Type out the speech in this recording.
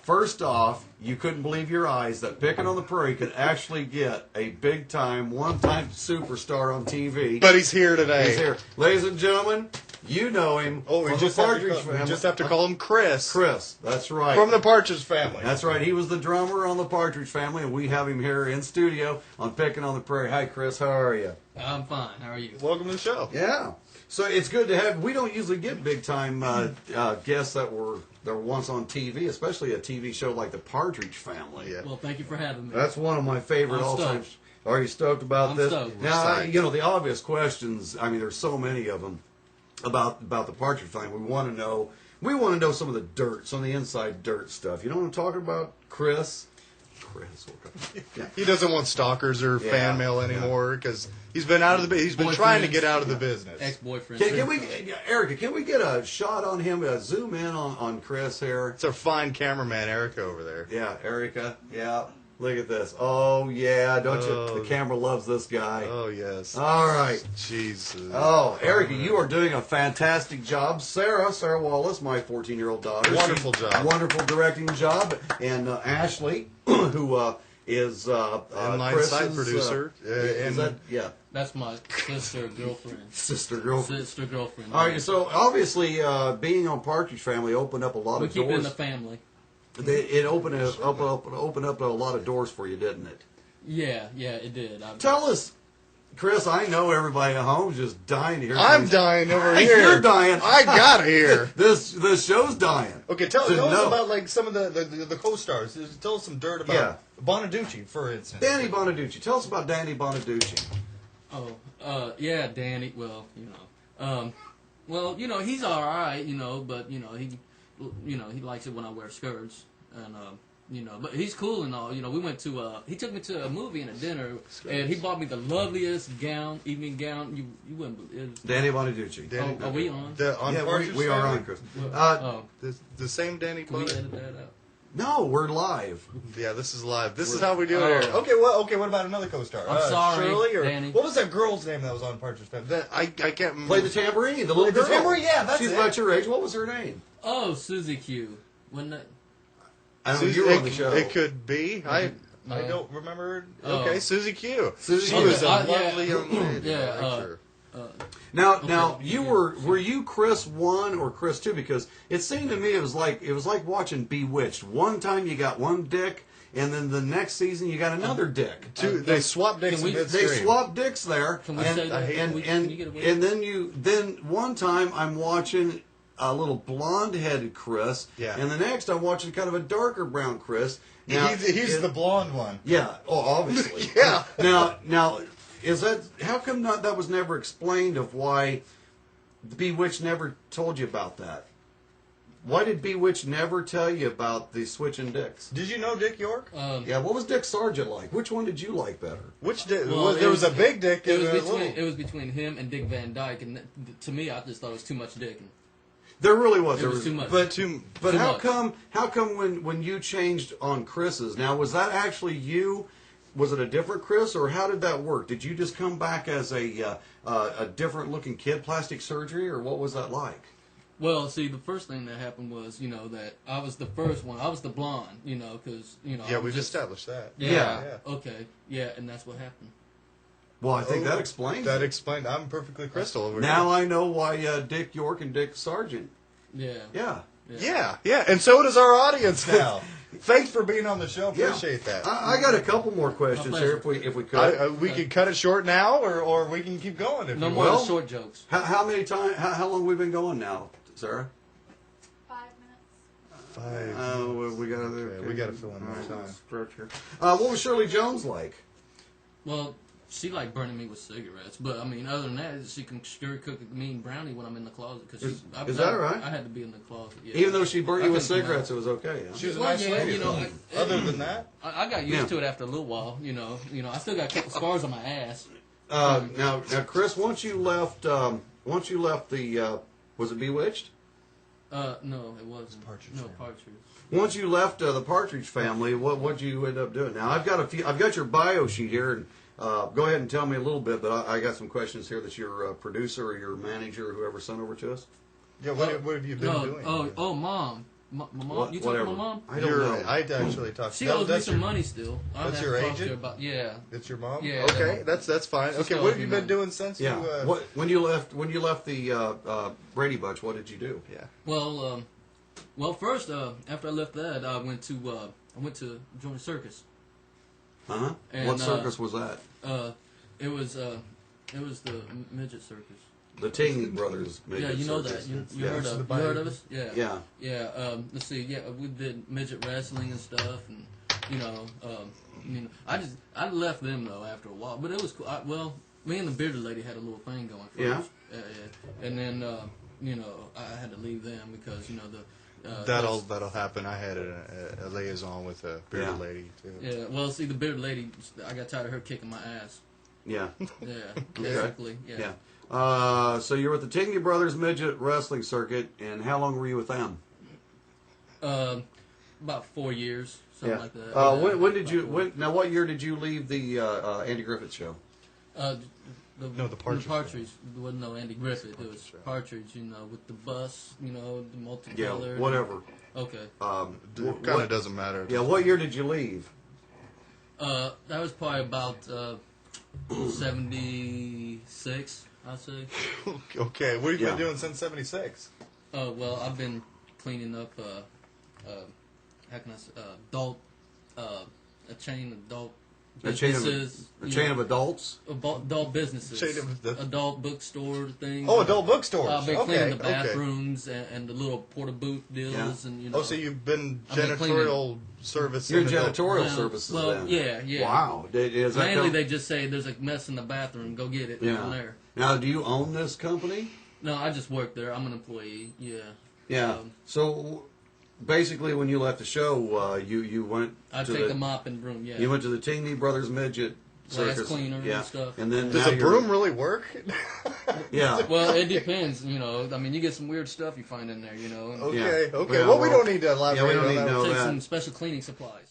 First off, you couldn't believe your eyes that Pickin on the Prairie could actually get a big-time, one-time superstar on TV. But he's here today. He's here. Ladies and gentlemen, you know him we from just the Partridge Family. We just have to call him Chris. Chris, that's right. From the Partridge Family. That's right. He was the drummer on the Partridge Family, and we have him here in studio on Pickin on the Prairie. Hi, Chris. How are you? I'm fine. How are you? Welcome to the show. Yeah. So it's good to have. We don't usually get big-time guests that were once on TV, especially a TV show like the Partridge Family. Yeah. Well, thank you for having me. That's one of my favorite all-time. Are you stoked about this? Stoked. Now, the obvious questions. I mean, there's so many of them about the Partridge Family. We want to know some of the dirt, some of the inside dirt stuff. You know what I'm talking about, Chris? Yeah. He doesn't want stalkers or fan mail anymore because he's been out of the. He's been trying to get out of the business. Ex-boyfriend. Erica? Can we get a shot on him? Zoom in on Chris here. It's our fine cameraman, Erica, over there. Yeah, Erica. Yeah. Look at this. Oh, yeah. Don't you? The camera loves this guy. Oh, yes. All right. Jesus. Oh, Erica, you are doing a fantastic job. Sarah Wallace, my 14-year-old daughter. Wonderful job. Wonderful directing job. And Ashley, who is inline side producer. That's my girlfriend. Sister girlfriend. All right, so obviously being on Partridge Family opened up a lot of doors. We keep it in the family. It opened up a lot of doors for you, didn't it? Yeah, it did. Tell us, Chris, I know everybody at home is just dying to hear. I'm dying over here. You're dying. I got here. This show's dying. Okay, tell us about like some of the co-stars. Tell us some dirt about Bonaducci, for instance. Danny Bonaducci. Tell us about Danny Bonaducci. Yeah, Danny. He's all right, but he likes it when I wear skirts, and but he's cool and all. We went to he took me to a movie and a dinner, and he bought me the loveliest evening gown. You wouldn't believe. Danny Bonaducci. Are we on? We are on, Chris. The same Danny. Can we edit that out? No, we're live. Yeah, this is live. This is how we do it here. Okay, what about another co-star? I'm sorry, Shirley, or Danny. What was that girl's name that was on Partridge Family? I can't remember. Played the tambourine, the little girl. The tambourine, yeah, that's She's about your age. What was her name? Oh, Susie Q. Wasn't it? I don't know. You were on the show. It could be. I don't remember. Okay, Susie Q. She was a lovely young lady. Now were you Chris 1 or Chris 2? Because it seemed to me it was like watching Bewitched. One time you got one dick, and then the next season you got another dick. They swapped dicks. They swapped dicks there. Can we say that? And then one time I'm watching a little blonde-headed Chris, and the next I'm watching kind of a darker brown Chris. Now, he's the blonde one. Yeah. Oh, obviously. Yeah. Now. Is that how come that was never explained of why Bewitched never told you about that? Why did Bewitched never tell you about the switching dicks? Did you know Dick York? What was Dick Sargent like? Which one did you like better? Which Dick? There was a big dick. It was between him and Dick Van Dyke, and to me, I just thought it was too much dick. There really was. There was too much. But how come when you changed on Chris's? Now was that actually you? Was it a different Chris, or how did that work? Did you just come back as a different-looking kid, plastic surgery, or what was that like? Well, see, the first thing that happened was, that I was the first one. I was the blonde, because, Yeah, we've established that. Yeah. Okay. Yeah, and that's what happened. Well, I think that explains that. Explained. I'm perfectly crystal over here. Now I know why Dick York and Dick Sargent. Yeah. Yeah. And so does our audience now. Thanks for being on the show. Appreciate that. I got a couple more questions here, if we could. We could cut it short now, or we can keep going. If no more short jokes. How long have we been going now, Sarah? 5 minutes. 5. We got to fill in more time. Stretch here. What was Shirley Jones like? Well, she liked burning me with cigarettes, but I mean, other than that, she can sure cook a mean brownie when I'm in the closet. Is that right? I had to be in the closet. Yeah. Even though she burned you with cigarettes, it was okay. Huh? She was a nice lady. Other than that, I got used to it after a little while. I still got a couple scars on my ass. Now, Chris, once you left the, was it Bewitched? No, it wasn't. Partridge. No, Partridge. Once you left the Partridge Family, what'd you end up doing? Now, I've got your bio sheet here, and go ahead and tell me a little bit, but I got some questions here that your producer or your manager or whoever sent over to us. Yeah, what have you been doing? Mom. My mom. What- You talking whatever. to my mom? I don't know. I actually talked. She that- owes me that's some your, money still. I'll that's have your to talk to agent? her about, yeah. It's your mom. Yeah. Okay, that's fine. She Okay, still what owes have you me been money. doing since Yeah. you? What when you left the Brady Bunch? What did you do? Yeah. Well, first after I left that, I went to join a circus. Uh-huh. And, What circus was that? It was the midget circus. The Ting Brothers. Yeah, you know circus. that. You Yeah. heard of us? Yeah. Yeah. Yeah. Let's see. Yeah, we did midget wrestling and stuff, and I left them though after a while, but it was cool. Me and the bearded lady had a little thing going first. Yeah. And then I had to leave them because the That'll happen. I had a liaison with a bearded Yeah. lady too. yeah. Well, see, the bearded lady, I got tired of her kicking my ass. Yeah. Yeah, basically. Yeah. Yeah. So you were at the Tingley Brothers Midget Wrestling Circuit, and how long were you with them? About 4 years, something like that. When did you? Now, what year did you leave the Andy Griffith Show? The Partridge. Uh-huh. There wasn't no Andy Griffith. It was Partridge, with the bus, the Yeah, multicolored. whatever. Okay. It kind of doesn't matter. Yeah, what year did you leave? That was probably about 76, I'd say. Okay, what have you Yeah. been doing since '76? Well, I've been cleaning up, how can I say, a chain of adult businesses. A chain of adults. Adult businesses. Chain of the- adult bookstore things. Oh, adult bookstores. I've been cleaning the Okay. bathrooms and the little porta booth deals, Yeah. and Oh, so you've been I've been janitorial service. You're in adult- janitorial Well, services well, then. yeah. Wow. Is that Mainly, com- they just say there's a mess in the bathroom. Go get it. Yeah. Down there. Now, do you own this company? No, I just work there. I'm an employee. Yeah. Yeah. So basically, when you left the show, you went I to take the the mop and broom. Yeah. you went to the Tingley Brothers Midget Glass Circus. cleaner yeah. and stuff. And then Does now a you're- broom really work? Yeah. Well, it depends. I mean, you get some weird stuff you find in there. And Okay, Yeah. okay. Yeah, well, we well, don't need to elaborate we don't on need that. to know take that. some special cleaning supplies.